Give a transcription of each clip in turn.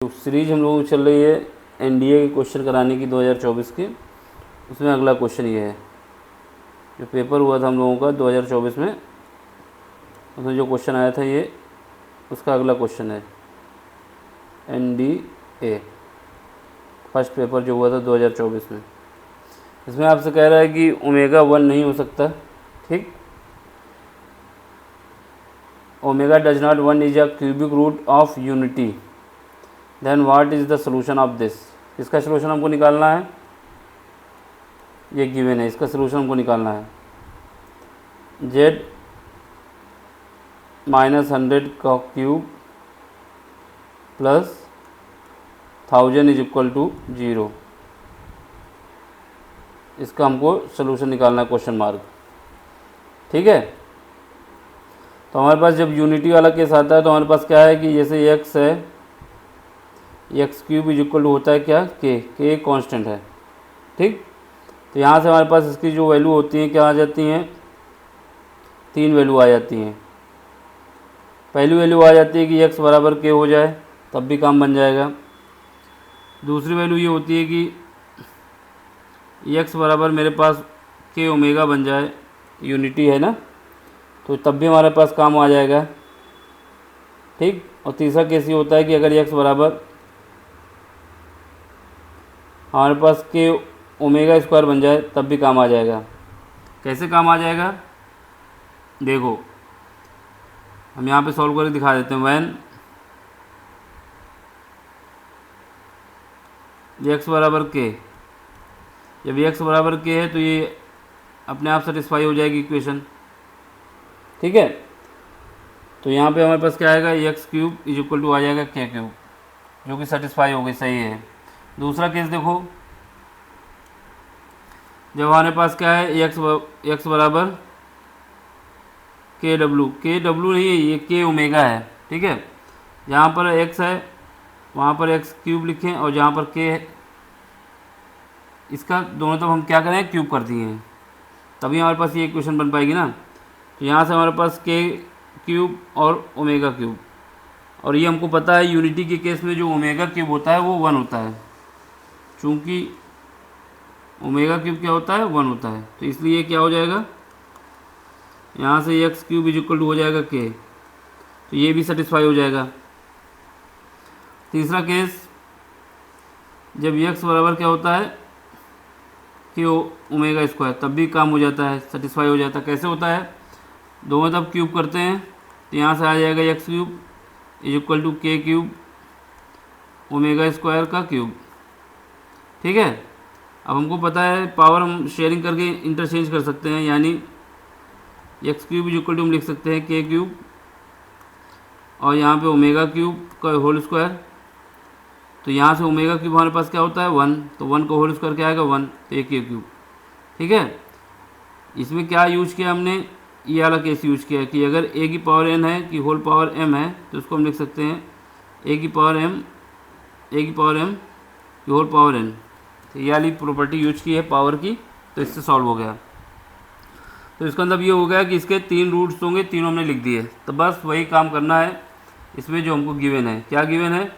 तो सीरीज हम लोगों की चल रही है एनडीए के क्वेश्चन कराने की 2024 के। उसमें अगला क्वेश्चन ये है, जो पेपर हुआ था हम लोगों का 2024 में, उसमें जो क्वेश्चन आया था ये उसका अगला क्वेश्चन है। एनडीए फर्स्ट पेपर जो हुआ था 2024 में, इसमें आपसे कह रहा है कि ओमेगा 1 नहीं हो सकता। ठीक, omega does not 1 is a cubic root of unity, then what is the solution of this. इसका सोल्यूशन हमको निकालना है, ये गिवन है, इसका सोल्यूशन हमको निकालना है। z -100 का cube plus 1000 is equal to 0, इसका हमको सोल्यूशन निकालना है, क्वेश्चन मार्क। ठीक है, तो हमारे पास जब यूनिटी वाला केस आता है तो हमारे पास क्या है कि जैसे x है, x cube is equal to होता है क्या, के कांस्टेंट है। ठीक, तो यहाँ से हमारे पास इसकी जो वैल्यू होती है क्या आ जाती हैं, 3 वैल्यू आ जाती हैं। पहली वैल्यू आ जाती है कि x बराबर के हो जाए, तब भी काम बन जाएगा। दूसरी वैल्यू ये होती है कि x बराबर मेरे पास के ओमेगा बन जाए, यूनिटी है ना, तो तब भी हमारे पास काम आ जाएगा। ठीक, और तीसरा केस ये होता है कि अगर x बराबर हमारे पास के ओमेगा स्क्वायर बन जाए, तब भी काम आ जाएगा। कैसे काम आ जाएगा, देखो हम यहाँ पे सॉल्व करके दिखा देते हैं। वैन x बराबर के, जब x बराबर के है तो ये अपने आप सेटिस्फाई हो जाएगी इक्वेशन। ठीक है, तो यहाँ पे हमारे पास क्या आएगा, x cube is equal to आ जाएगा के क्यूब, जो कि सेटिस्फाई हो गई, सही है। दूसरा केस देखो, जब हमारे पास क्या है, एक्स बराबर के डब्लू नहीं है, ये के ओमेगा है। ठीक है, जहाँ पर एक्स है वहाँ पर एक्स क्यूब लिखें, और जहाँ पर के है इसका दोनों तरफ हम क्या करें, क्यूब कर दिए हैं, तभी हमारे पास ये इक्वेशन बन पाएगी ना। तो यहाँ से हमारे पास के क्यूब और ओमेगा क्यूब, और ये हमको पता है यूनिटी के केस में जो ओमेगा क्यूब होता है वो 1 होता है, चूँकि ओमेगा क्यूब क्या होता है, 1 होता है, तो इसलिए क्या हो जाएगा, यहाँ से x cube is equal to हो जाएगा के, तो ये भी सेटिस्फाई हो जाएगा। तीसरा केस, जब एक्स बराबर क्या होता है कि ओमेगा स्क्वायर, तब भी काम हो जाता है, सेटिस्फाई हो जाता है। कैसे होता है, दोनों तरफ क्यूब करते हैं, तो यहाँ से आ जाएगा x cube is equal to k cube omega square का क्यूब। ठीक है, अब हमको पता है पावर हम शेयरिंग करके इंटरचेंज कर सकते हैं, यानी x cube is equal to हम लिख सकते हैं के क्यूब, और यहाँ पे ओमेगा क्यूब का होल स्क्वायर, तो यहाँ से ओमेगा क्यूब हमारे पास क्या होता है 1, तो 1 का होल स्क्वायर क्या आएगा 1, तो ए के क्यूब। ठीक है, इसमें क्या यूज किया हमने, ये वाला केस यूज किया कि अगर ए की पावर एन है कि होल पावर एम है, तो उसको हम लिख सकते हैं ए की पावर एम की होल पावर एन। तो ये वाली प्रॉपर्टी यूज की है पावर की, तो इससे सॉल्व हो गया। तो इसका मतलब ये हो गया कि इसके 3 रूट्स होंगे, तीनों हमने लिख दिए। तो बस वही काम करना है इसमें जो हमको गिवन है। क्या गिवन है,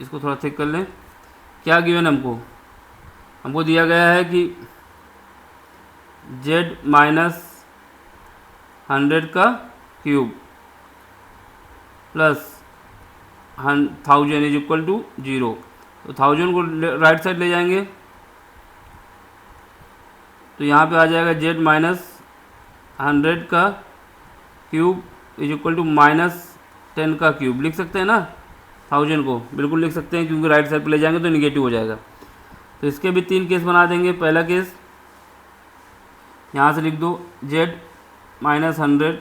इसको थोड़ा थिक कर लें। क्या गिवन हमको दिया गया है कि z -100 का cube plus 1000 is equal to 0, तो 1000 को राइट साइड ले जाएंगे, तो यहाँ पे आ जाएगा z -100 का क्यूब इज इक्वल टू -10 का क्यूब। लिख सकते हैं ना, 1000 को बिल्कुल लिख सकते हैं, क्योंकि राइट साइड पे ले जाएंगे तो निगेटिव हो जाएगा। तो इसके भी 3 केस बना देंगे। पहला केस यहाँ से लिख दो, z -100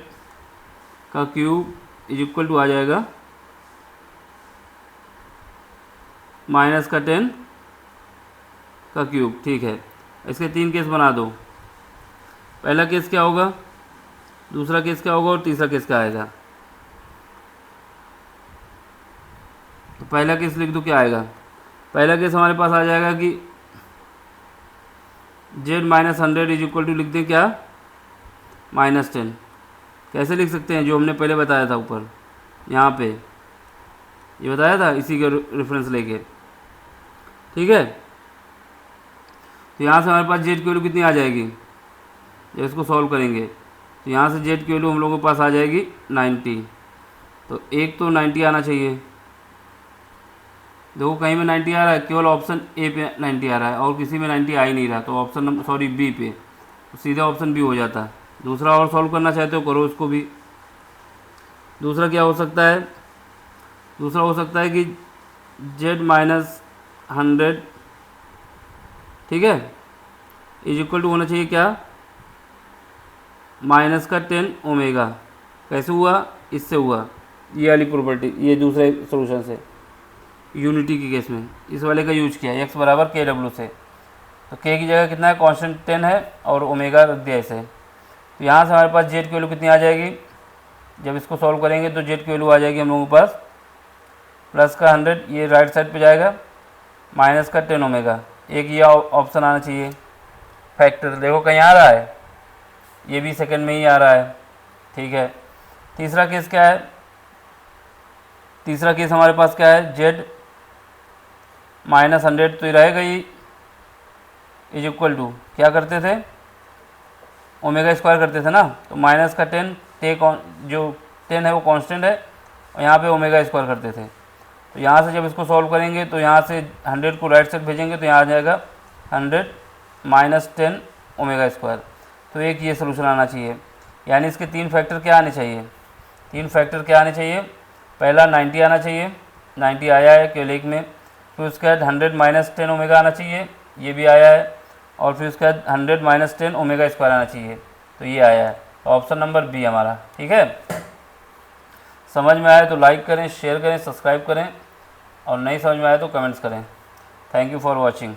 का क्यूब इज इक्वल टू आ जाएगा -10 का क्यूब। ठीक है, इसके 3 केस बना दो। पहला केस क्या होगा, दूसरा केस क्या होगा, और तीसरा केस क्या आएगा। तो पहला केस लिख दो, क्या आएगा, पहला केस हमारे पास आ जाएगा कि z -100 इज इक्वल टू लिख दें क्या, -10। कैसे लिख सकते हैं, जो हमने पहले बताया था ऊपर यहाँ पे, ये बताया था इसी के रेफरेंस लेके, ठीक है। तो यहाँ से हमारे पास जेड की वैल्यू कितनी आ जाएगी, जब इसको सॉल्व करेंगे तो यहाँ से जेड की वैल्यू हम लोगों के पास आ जाएगी 90। तो एक तो 90 आना चाहिए, देखो कहीं में 90 आ रहा है, केवल ऑप्शन ए पे 90 आ रहा है और किसी में 90 आ ही नहीं रहा, तो ऑप्शन नंबर सॉरी बी पे, तो सीधा ऑप्शन बी हो जाता है। दूसरा और सॉल्व करना चाहते हो करो उसको भी। दूसरा क्या हो सकता है, दूसरा हो सकता है कि जेड माइनस 100, ठीक है, इज इक्वल टू होना चाहिए क्या, माइनस का 10 ओमेगा। कैसे हुआ, इससे हुआ, ये वाली प्रॉपर्टी, ये दूसरे सोल्यूशन से, यूनिटी के केस में इस वाले का यूज किया, एक्स बराबर के डब्ल्यू से। तो के की जगह कितना है, कांस्टेंट 10 है और ओमेगा रख दिया इसे। तो यहाँ से हमारे पास जेड की वैल्यू कितनी आ जाएगी, जब इसको सॉल्व करेंगे तो जेड की वैल्यू आ जाएगी हम लोगों के पास प्लस का 100, ये राइट साइड पे जाएगा, माइनस का 10 ओमेगा। एक ये ऑप्शन आना चाहिए फैक्टर, देखो कहीं आ रहा है, ये भी सेकंड में ही आ रहा है, ठीक है। तीसरा केस क्या है, तीसरा केस हमारे पास क्या है, जेड माइनस 100, तो ये रहेगा ही, इज इक्वल टू क्या करते थे, ओमेगा स्क्वायर करते थे ना, तो माइनस का 10, जो 10 है वो कांस्टेंट है और यहाँ पे ओमेगा स्क्वायर करते थे। तो यहाँ से जब इसको सॉल्व करेंगे तो यहाँ से 100 को राइट साइड भेजेंगे तो यहाँ आ जाएगा 100 माइनस 10 ओमेगा स्क्वायर। तो एक ये सोल्यूशन आना चाहिए, यानी इसके तीन फैक्टर क्या आने चाहिए, तीन फैक्टर क्या आने चाहिए, पहला 90 आना चाहिए, 90 आया है केवल एक में, फिर उसके बाद 100 माइनस 10 ओमेगा आना चाहिए, ये भी आया है, और फिर उसके बाद 100 माइनस 10 ओमेगा स्क्वायर आना चाहिए, तो ये आया है। तो ऑप्शन नंबर बी हमारा, ठीक है। समझ में आए तो लाइक करें, शेयर करें, सब्सक्राइब करें, और नहीं समझ में आए तो कमेंट्स करें। Thank you for watching.